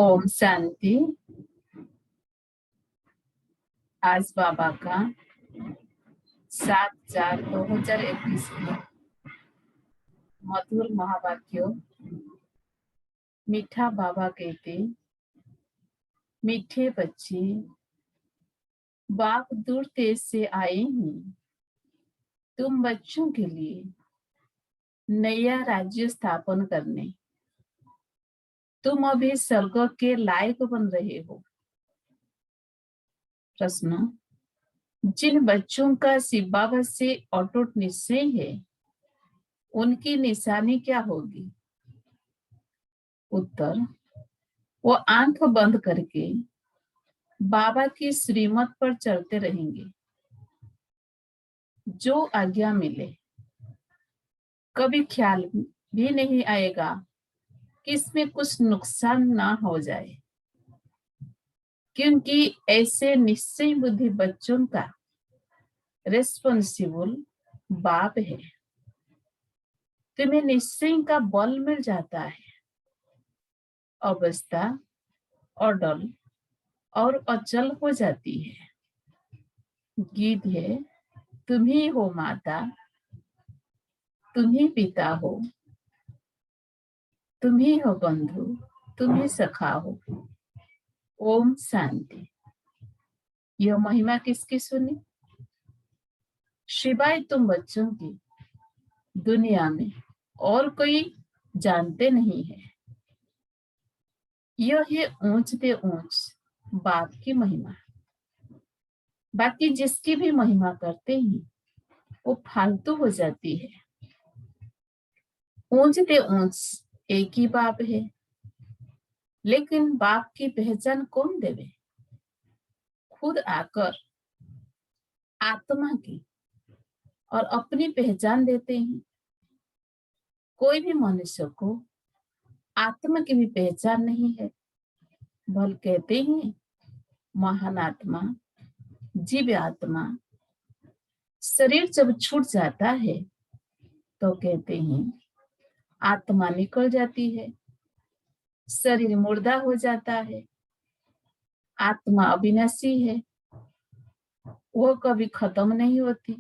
ओम शांति। आज बाबा का 7/4/2021 का मधुर महावाक्य। मीठा बाबा कहते, मीठे बच्चे, बाप दूर देश से आए हैं तुम बच्चों के लिए नया राज्य स्थापन करने। तुम अभी स्वर्ग के लायक बन रहे हो। प्रश्न, जिन बच्चों का शिव बाबा से अटूट निश्चय है उनकी निशानी क्या होगी? उत्तर, वो आंख बंद करके बाबा की श्रीमत पर चलते रहेंगे। जो आज्ञा मिले, कभी ख्याल भी नहीं आएगा कि इसमें कुछ नुकसान ना हो जाए, क्योंकि ऐसे निश्चय बुद्धि बच्चों का रिस्पॉन्सिबल बाप है। तुम्हें निश्चय का बल मिल जाता है। अवस्था अडल और अचल हो जाती है। गीत है, तुम ही हो माता, तुम ही पिता हो, तुम ही हो बंधु, तुम ही सखा हो। ओम शांति। यह महिमा किसकी सुनी? शिवाय तुम बच्चों की दुनिया में और कोई जानते नहीं है। यह है ऊंच ते ऊंच बाप की महिमा। बाकी जिसकी भी महिमा करते हैं वो फालतू हो जाती है। ऊंच ते ऊंच एक ही बाप है, लेकिन बाप की पहचान कौन देवे? खुद आकर आत्मा की और अपनी पहचान देते हैं। कोई भी मनुष्य को आत्मा की भी पहचान नहीं है। भल कहते हैं महान आत्मा, जीव आत्मा। शरीर जब छूट जाता है तो कहते हैं आत्मा निकल जाती है, शरीर मुर्दा हो जाता है। आत्मा अविनाशी है, वो कभी खत्म नहीं होती।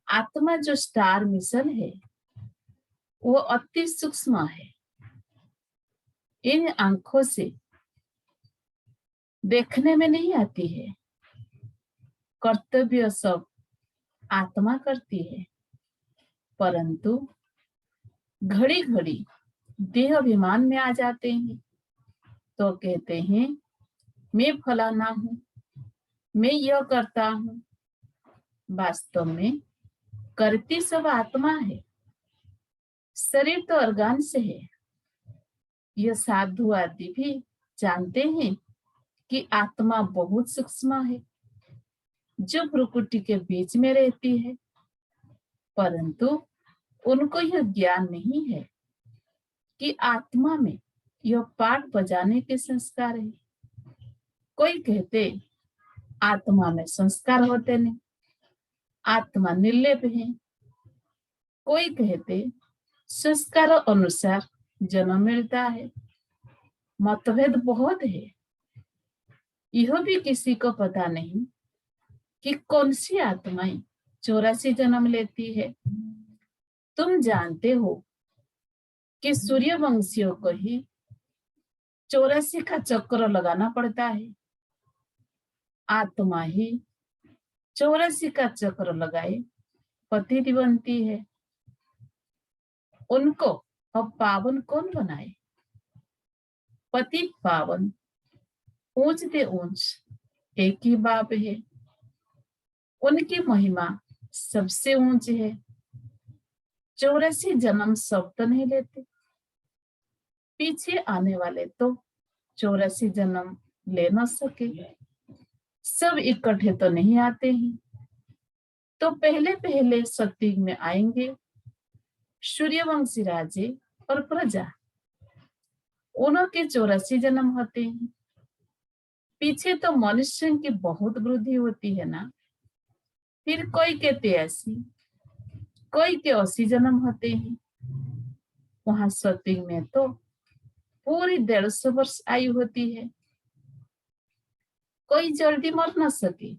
आत्मा जो स्टार मिशन है वो अति सूक्ष्म है। इन आंखों से देखने में नहीं आती है। कर्तव्य सब आत्मा करती है, परंतु घड़ी घड़ी देह अभिमान में आ जाते हैं तो कहते हैं मैं फलाना हूं, मैं यह करता हूं। वास्तव में करती सब आत्मा है। शरीर तो अर्गान से है। यह साधु आदि भी जानते हैं कि आत्मा बहुत सूक्ष्म है, जो भ्रुकुटी के बीच में रहती है, परंतु उनको यह ज्ञान नहीं है कि आत्मा में यह पाठ बजाने के संस्कार है। कोई कहते आत्मा में संस्कार होते नहीं, आत्मा निर्लेप है। कोई कहते संस्कार अनुसार जन्म मिलता है। मतभेद बहुत है। यह भी किसी को पता नहीं कि कौन सी आत्माएं 84 जन्म लेती है। तुम जानते हो कि सूर्यवंशियों को ही 84 का चक्र लगाना पड़ता है। आत्मा ही 84 का चक्र लगाए पतित बनती है। उनको अब पावन कौन बनाए? पतित पावन ऊंच ते ऊंच एक ही बाप है। उनकी महिमा सबसे ऊंच है। 84 जन्म सब तो नहीं लेते। पीछे आने वाले तो 84 जन्म ले न सके। सब इकट्ठे तो नहीं आते हैं। तो पहले पहले सतयुग में आएंगे सूर्यवंशी राजे और प्रजा। उनके 84 जन्म होते हैं। पीछे तो मनुष्य की बहुत वृद्धि होती है ना। फिर कोई के 83, कोई के 80 जन्म होते हैं। वहां सतयुग में तो पूरी 150 वर्ष आयु होती है, कोई जल्दी मर न सके।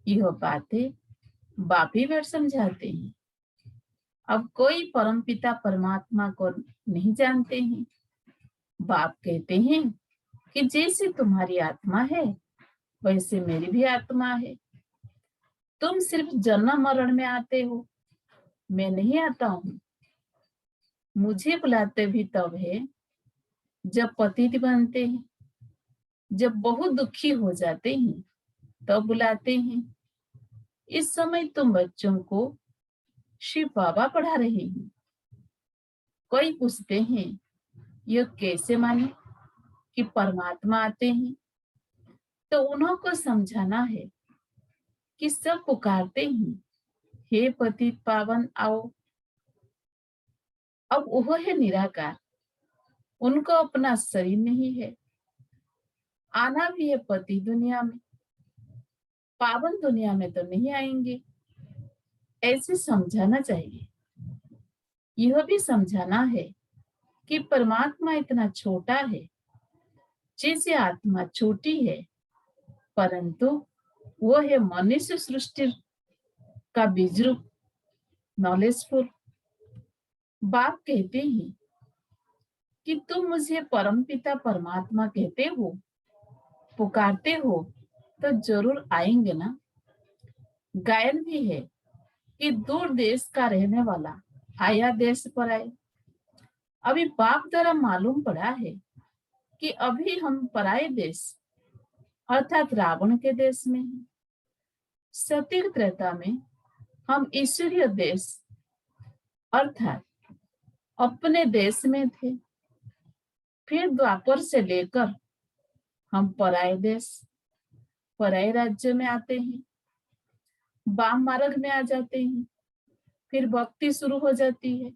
यह बातें बाप ही वे समझाते हैं। अब कोई परमपिता परमात्मा को नहीं जानते हैं। बाप कहते हैं कि जैसे तुम्हारी आत्मा है वैसे मेरी भी आत्मा है। तुम सिर्फ जन्म मरण में आते हो, मैं नहीं आता हूँ। मुझे बुलाते भी तब है जब पतित बनते हैं, जब बहुत दुखी हो जाते हैं तब बुलाते हैं। इस समय तुम बच्चों को शिव बाबा पढ़ा रहे हैं। कोई पूछते हैं यह कैसे माने कि परमात्मा आते हैं, तो उन्हों को समझाना है कि सब पुकारते हैं, हे पतित पावन आओ। अब वह है निराकार, उनको अपना शरीर नहीं है। आना भी है पति दुनिया में, पावन दुनिया में तो नहीं आएंगे। ऐसे समझाना चाहिए। यह भी समझाना है कि परमात्मा इतना छोटा है, जैसे आत्मा छोटी है, परंतु वो है मनुष्य सृष्टि का बीज रूप, नॉलेजफुल। बाप कहते हैं कि तुम मुझे परमपिता परमात्मा कहते हो, पुकारते हो, तो जरूर आएंगे ना। गायन भी है कि दूर देश का रहने वाला आया देश पर आए। अभी बाप द्वारा मालूम पड़ा है कि अभी हम पराये देश अर्थात रावण के देश में हैं। सत्युग त्रेता में हम ईश्वरीय देश अर्थात अपने देश में थे। फिर द्वापर से लेकर हम पराये देश पराये राज्य में आते हैं, वाम मार्ग में आ जाते हैं। फिर भक्ति शुरू हो जाती है।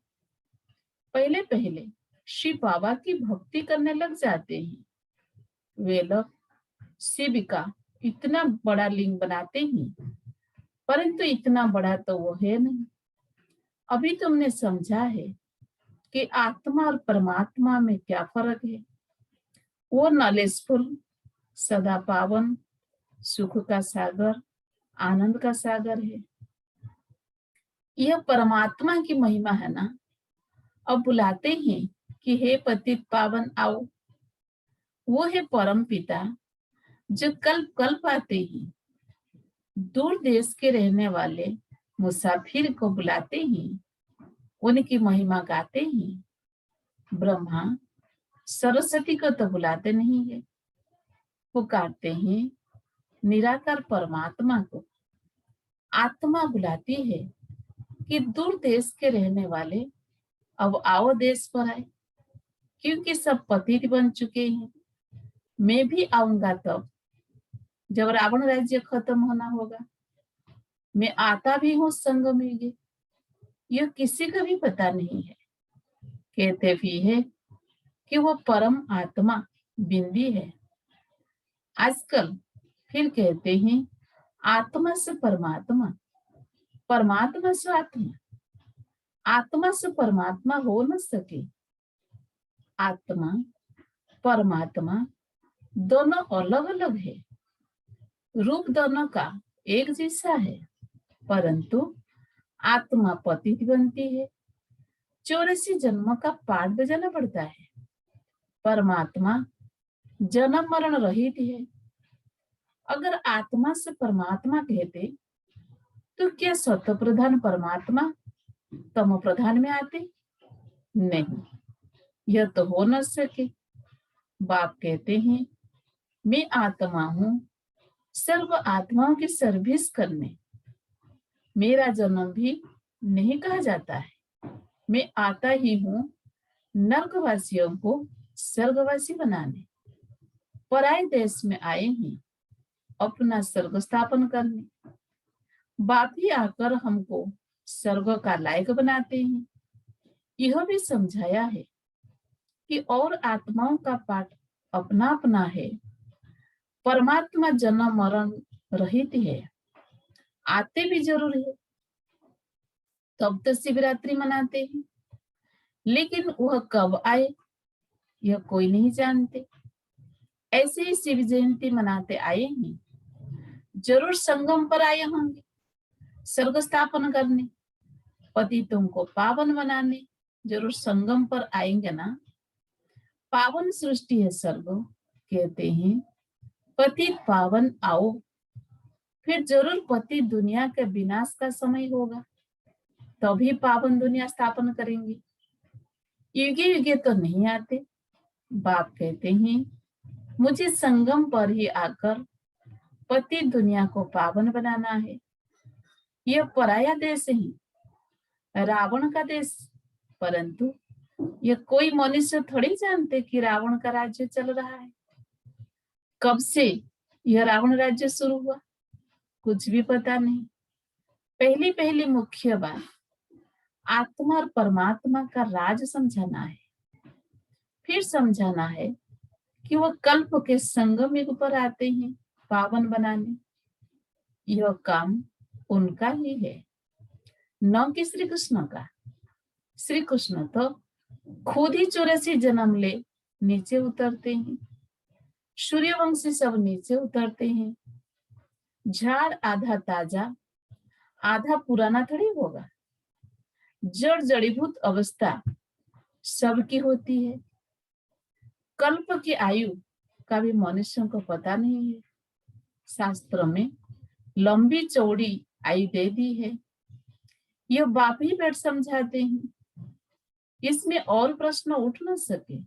पहले पहले शिव बाबा की भक्ति करने लग जाते हैं। वे लोग शिव का इतना बड़ा लिंग बनाते हैं, परंतु इतना बड़ा तो वो है नहीं। अभी तुमने समझा है कि आत्मा और परमात्मा में क्या फर्क है। वो नॉलेजफुल, सदा पावन, सुख का सागर, आनंद का सागर है। यह परमात्मा की महिमा है ना। अब बुलाते हैं कि हे पतित पावन आओ। वो है परम पिता जो कल्प कल्प आते हैं। दूर देश के रहने वाले मुसाफिर को बुलाते हैं, उनकी महिमा गाते हैं। ब्रह्मा सरस्वती को तो बुलाते नहीं है, पुकारते हैं निराकार परमात्मा को। आत्मा बुलाती है कि दूर देश के रहने वाले अब आओ देश पर आए, क्योंकि सब पतित बन चुके हैं। मैं भी आऊंगा तब जब रावण राज्य खत्म होना होगा। मैं आता भी हूँ संग में, यह किसी को भी पता नहीं है। कहते भी है कि वो परम आत्मा बिंदी है। आजकल फिर कहते हैं आत्मा से परमात्मा, परमात्मा से आत्मा, आत्मा से परमात्मा हो न सके। आत्मा परमात्मा दोनों अलग अलग है। रूप दोनों का एक जैसा है, परंतु आत्मा पतित बनती है, 84 जन्मों का पाठ बजाना पड़ता है। परमात्मा जन्म मरण रहित है। अगर आत्मा से परमात्मा कहते तो क्या सत्व प्रधान परमात्मा तमो प्रधान में आते? नहीं, यह तो हो न सके। बाप कहते हैं मैं आत्मा हूँ सर्व आत्माओं की सर्विस करने। मेरा जन्म भी नहीं कहा जाता है। मैं आता ही हूँ नरकवासियों को स्वर्गवासी बनाने। पराये देश में आए हैं अपना स्वर्ग स्थापन करने। बाप ही आकर हमको स्वर्ग का लायक बनाते हैं। यह भी समझाया है कि और आत्माओं का पाठ अपना अपना है। परमात्मा जन्म मरण रहित है, आते भी जरूर है, तब तो शिवरात्रि मनाते हैं। लेकिन वह कब आए यह कोई नहीं जानते। ऐसे ही शिव जयंती मनाते आए हैं, जरूर संगम पर आए होंगे स्वर्ग स्थापन करने, पतितों को पावन बनाने। जरूर संगम पर आएंगे ना। पावन सृष्टि है स्वर्ग, कहते हैं पतित पावन आओ। फिर जरूर पति दुनिया के विनाश का समय होगा, तभी पावन दुनिया स्थापन करेंगे। युगे युगे तो नहीं आते। बाप कहते हैं मुझे संगम पर ही आकर पति दुनिया को पावन बनाना है। यह पराया देश है, रावण का देश। परंतु यह कोई मनुष्य थोड़ी जानते कि रावण का राज्य चल रहा है। कब से यह रावण राज्य शुरू हुआ, कुछ भी पता नहीं। पहली पहली मुख्य बात, आत्मा और परमात्मा का राज समझाना है। फिर समझाना है कि वह कल्प के संगम युग पर आते हैं पावन बनाने। यह काम उनका ही है, न कि श्री कृष्ण का। श्री कृष्ण तो खुद ही 84 जन्म ले नीचे उतरते हैं। सूर्यवंशी सब नीचे उतरते हैं। झाड़ आधा ताजा आधा पुराना थोड़ी होगा। जड़ जड़ीभूत अवस्था सबकी होती है। कल्प की आयु का भी मनुष्यों को पता नहीं है। शास्त्र में लंबी चौड़ी आयु दे दी है, यह बाप ही बैठ समझाते हैं। इसमें और प्रश्न उठ न सके।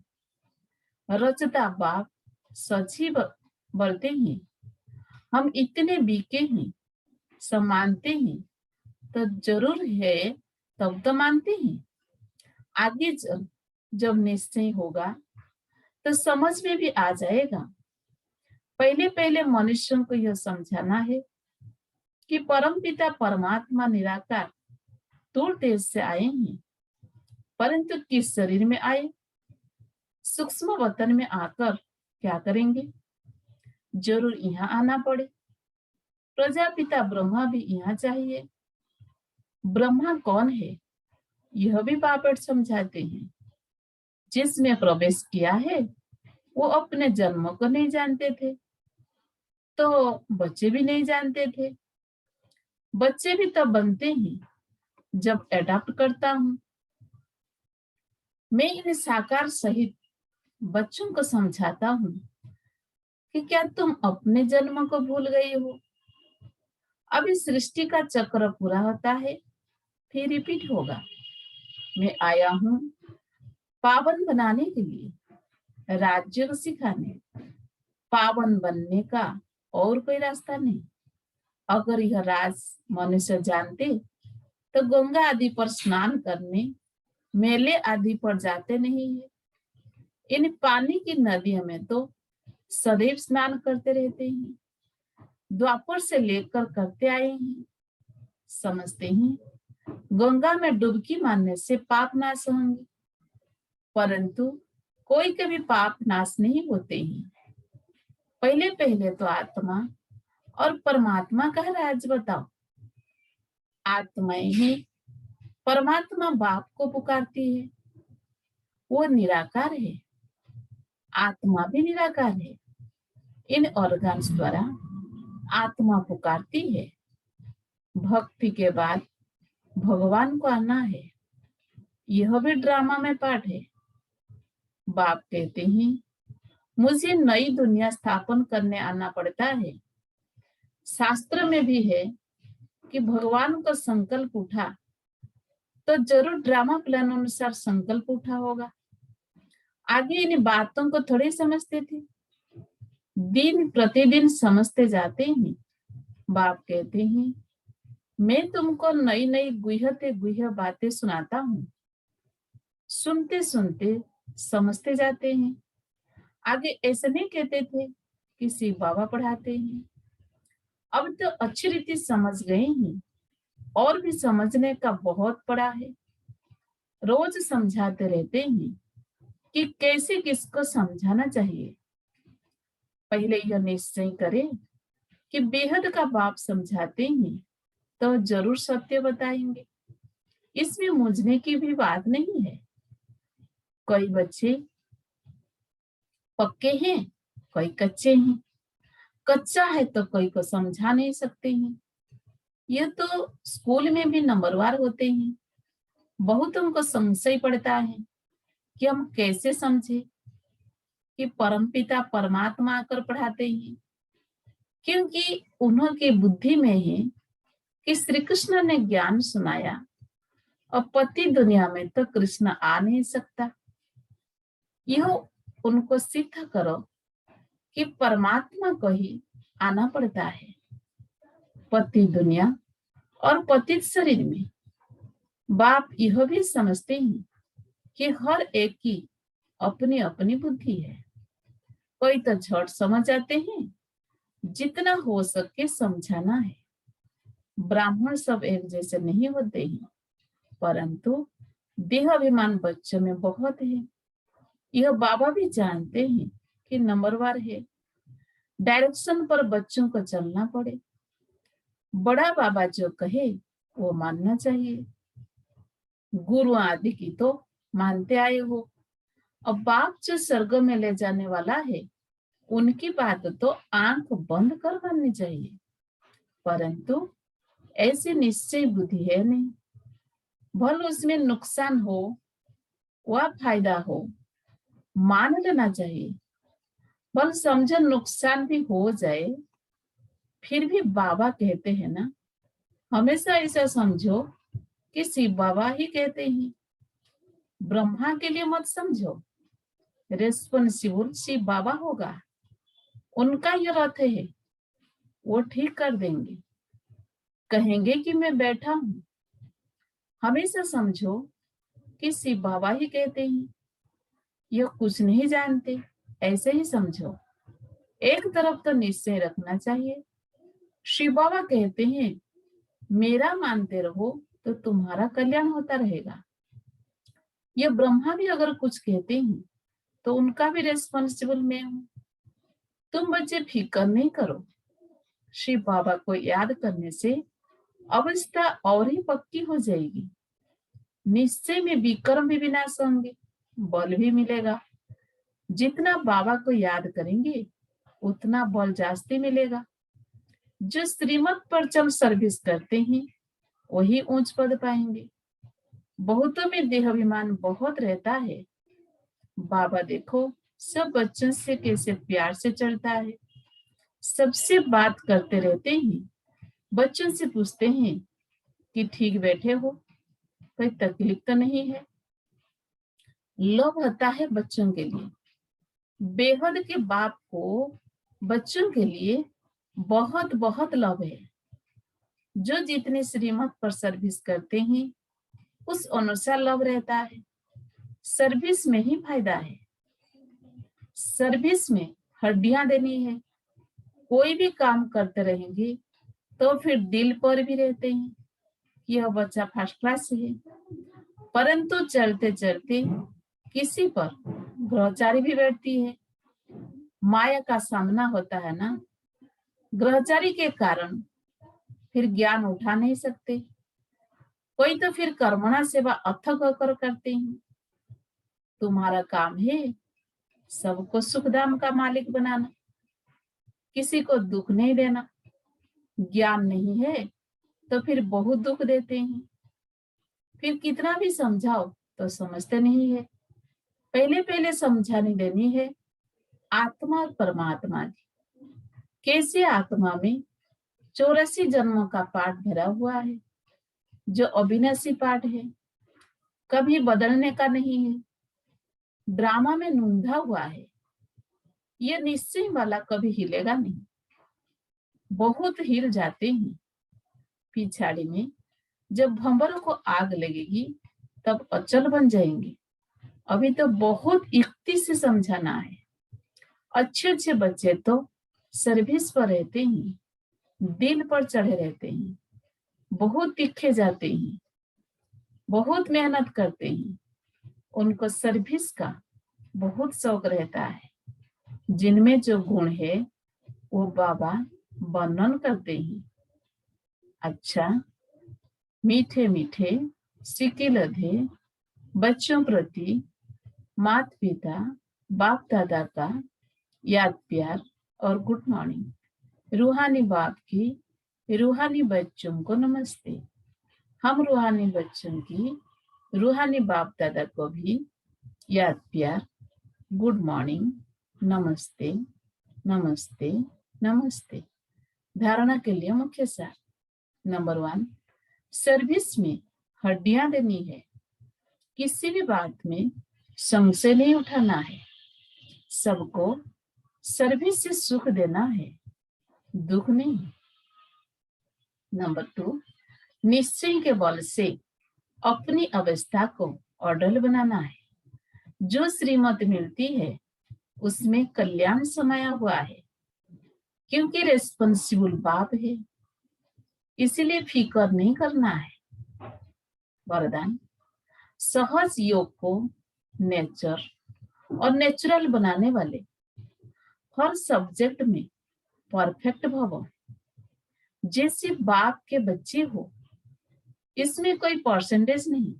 रचता बाप सच ही बोलते हैं। हम इतने बीके हैं, सब मानते हैं तो जरूर है, तब तो मानते हैं। आगे जब निश्चय होगा तो समझ में भी आ जाएगा। पहले पहले मनुष्यों को यह समझाना है कि परम पिता परमात्मा निराकार दूर देश से आए हैं, परंतु किस शरीर में आए, सूक्ष्म वतन में आकर क्या करेंगे। जरूर यहाँ आना पड़े। प्रजापिता ब्रह्मा भी यहाँ चाहिए। ब्रह्मा कौन है, यह भी बापट समझाते हैं। जिसमें प्रवेश किया है वो अपने जन्म को नहीं जानते थे, तो बच्चे भी नहीं जानते थे। बच्चे भी तब बनते हैं जब एडॉप्ट करता हूं। मैं इन साकार सहित बच्चों को समझाता हूं कि क्या तुम अपने जन्म को भूल गए हो। अब इस सृष्टि का चक्र पूरा होता है, फिर रिपीट होगा। मैं आया हूं पावन बनाने के लिए, राज्य को सिखाने। पावन बनने का और कोई रास्ता नहीं। अगर यह राज मनुष्य जानते तो गंगा आदि पर स्नान करने, मेले आदि पर जाते नहीं है। इन पानी की नदियों में तो सदैव स्नान करते रहते हैं। द्वापर से लेकर करते आए हैं। समझते हैं गंगा में डुबकी मारने से पाप नाश होंगे, परंतु कोई कभी पाप नाश नहीं होते हैं। पहले पहले तो आत्मा और परमात्मा का राज बताओ। आत्मा ही परमात्मा बाप को पुकारती है, वो निराकार है। आत्मा भी निराकार है। इन ऑर्गन्स द्वारा आत्मा पुकारती है। भक्ति के बाद भगवान को आना है, यह भी ड्रामा में पाठ है। बाप कहते हैं मुझे नई दुनिया स्थापन करने आना पड़ता है। शास्त्र में भी है कि भगवान का संकल्प उठा तो जरूर ड्रामा प्लान अनुसार संकल्प उठा होगा। आगे इन बातों को थोड़ी समझते थे, दिन प्रतिदिन समझते जाते हैं। बाप कहते हैं मैं तुमको नई नई गुह्यते गुह्य बातें सुनाता हूँ। सुनते सुनते समझते जाते हैं। आगे ऐसे नहीं कहते थे कि शिव बाबा पढ़ाते हैं। अब तो अच्छी रीति समझ गए हैं, और भी समझने का बहुत पड़ा है। रोज समझाते रहते हैं कि कैसे किसको समझाना चाहिए। पहले यह निश्चय करें कि बेहद का बाप समझाते हैं तो जरूर सत्य बताएंगे। इसमें मुझने की भी बात नहीं है। कई बच्चे पक्के हैं, कोई कच्चे हैं। कच्चा है तो कोई को समझा नहीं सकते हैं। ये तो स्कूल में भी नंबरवार होते हैं। बहुतों को संशय पड़ता है कि हम कैसे समझे कि परमपिता परमात्मा आकर पढ़ाते हैं, क्योंकि उन्होंने बुद्धि में है कि श्री कृष्ण ने ज्ञान सुनाया और पति दुनिया में तो कृष्ण आ नहीं सकता। यह उनको सिद्ध करो कि परमात्मा को ही आना पड़ता है। पति दुनिया और पतित शरीर में बाप यह भी समझते हैं कि हर एक की अपनी अपनी बुद्धि है। कोई तो झट समझ जाते हैं, जितना हो सके समझाना है। ब्राह्मण सब एक जैसे नहीं होते हैं, परंतु देहाभिमान बच्चों में बहुत है। यह बाबा भी जानते हैं कि नंबरवार है। डायरेक्शन पर बच्चों को चलना पड़े। बड़ा बाबा जो कहे वो मानना चाहिए। गुरु आदि की तो मानते आए हो। अब बाप जो स्वर्ग में ले जाने वाला है, उनकी बात तो आंख बंद कर माननी चाहिए, परंतु ऐसी निश्चय बुद्धि है नहीं। भल उसमें नुकसान हो व फायदा हो, मान लेना चाहिए। भल समझो नुकसान भी हो जाए, फिर भी बाबा कहते हैं ना, हमेशा ऐसा समझो कि शिव बाबा ही कहते हैं। ब्रह्मा के लिए मत समझो, रेस्पॉन्सिबल शिव बाबा होगा। उनका ये रथ है, वो ठीक कर देंगे। कहेंगे कि मैं बैठा हूं। हमेशा समझो कि शिव बाबा ही कहते हैं। ये कुछ नहीं जानते, ऐसे ही समझो। एक तरफ तो निश्चय रखना चाहिए। शिव बाबा कहते हैं, मेरा मानते रहो तो तुम्हारा कल्याण होता रहेगा। ये ब्रह्मा भी अगर कुछ कहते हैं तो उनका भी रेस्पॉन्सिबल मैं हूं। तुम बच्चे फिक्र नहीं करो। शिव बाबा को याद करने से अवस्था और ही पक्की हो जाएगी। निश्चय में विक्रम भी विनाश होंगे, बल भी मिलेगा। जितना बाबा को याद करेंगे उतना बल जास्ती मिलेगा। जो श्रीमत पर चल सर्विस करते हैं वही ऊंच पद पाएंगे। बहुतों में देहाभिमान बहुत रहता है। बाबा देखो सब बच्चों से कैसे प्यार से चलता है। सबसे बात करते रहते हैं। बच्चों से पूछते हैं कि ठीक बैठे हो, कोई तकलीफ तो नहीं है। लोभ होता है बच्चों के लिए। बेहद के बाप को बच्चों के लिए बहुत बहुत लोभ है। जो जितने श्रीमत पर सर्विस करते हैं उस अनुसार लोभ रहता है। सर्विस में ही फायदा है। सर्विस में हड्डियां देनी है। कोई भी काम करते रहेंगे तो फिर दिल पर भी रहते हैं कि यह बच्चा फर्स्ट क्लास है, परंतु चलते चलते किसी पर ग्रहचारी भी बैठती है। माया का सामना होता है ना, ग्रहचारी के कारण फिर ज्ञान उठा नहीं सकते। कोई तो फिर कर्मणा सेवा अथक होकर करते हैं। तुम्हारा काम है सबको सुखधाम का मालिक बनाना, किसी को दुख नहीं देना। ज्ञान नहीं है तो फिर बहुत दुख देते हैं। फिर कितना भी समझाओ तो समझते नहीं है। पहले पहले समझानी देनी है आत्मा और परमात्मा की। कैसे आत्मा में 84 जन्मों का पाठ भरा हुआ है, जो अविनाशी पाठ है, कभी बदलने का नहीं है। ड्रामा में नूंधा हुआ है, ये निश्चय वाला कभी हिलेगा नहीं। बहुत हिल जाते हैं। पिछाड़ी में जब भंवरों को आग लगेगी तब अचल बन जाएंगे। अभी तो बहुत युक्ति से समझाना है। अच्छे अच्छे बच्चे तो सर्विस पर रहते हैं, दिल पर चढ़े रहते हैं, बहुत तीखे जाते हैं, बहुत मेहनत करते हैं। उनको सर्विस का बहुत शौक रहता है। जिनमें जो गुण है वो बाबा वर्णन करते हैं। अच्छा, मीठे मीठे सिके लधे बच्चों प्रति माता पिता बाप दादा का याद प्यार और गुड मॉर्निंग। रूहानी बाप की रूहानी बच्चों को नमस्ते। हम रूहानी बच्चों की रूहानी बाप दादा को भी याद प्यार, गुड मॉर्निंग, नमस्ते नमस्ते नमस्ते। धारणा के लिए मुख्य सार। नंबर 1, सर्विस में हड्डियां देनी है। किसी भी बात में संशय नहीं उठाना है। सबको सर्विस से सुख देना है, दुख नहीं। नंबर 2, निश्चय के बल से अपनी अवस्था को अडल बनाना है। जो श्रीमत मिलती है उसमें कल्याण समाया हुआ है, क्योंकि रेस्पॉन्सिबल बाप है, इसीलिए फिकर नहीं करना है। वरदान, सहज योग को नेचर और नेचुरल बनाने वाले हर सब्जेक्ट में परफेक्ट भवो। जैसे बाप के बच्चे हो, इसमें कोई परसेंटेज नहीं।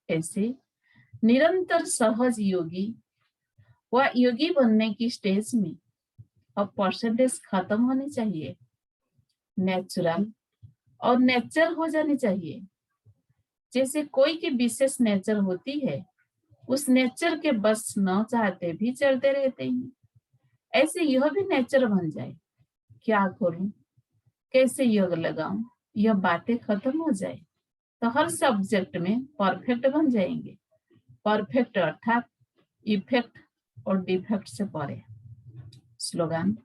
ऐसे निरंतर सहज योगी व योगी बनने की स्टेज में अब परसेंटेज खत्म होनी चाहिए, नेचुरल और नेचर हो जानी चाहिए। जैसे कोई की विशेष नेचर होती है, उस नेचर के बस न चाहते भी चलते रहते हैं, ऐसे यह भी नेचर बन जाए। क्या करूं, कैसे योग लगाऊं, यह बातें खत्म हो जाए तो हर सब्जेक्ट में परफेक्ट बन जाएंगे। परफेक्ट अर्थात इफेक्ट और डिफेक्ट से परे। स्लोगन,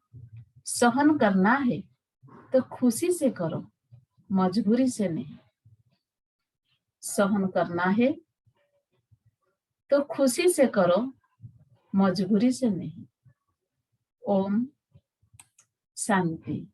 सहन करना है तो खुशी से करो, मजबूरी से नहीं। सहन करना है तो खुशी से करो, मजबूरी से नहीं। ओम शांति।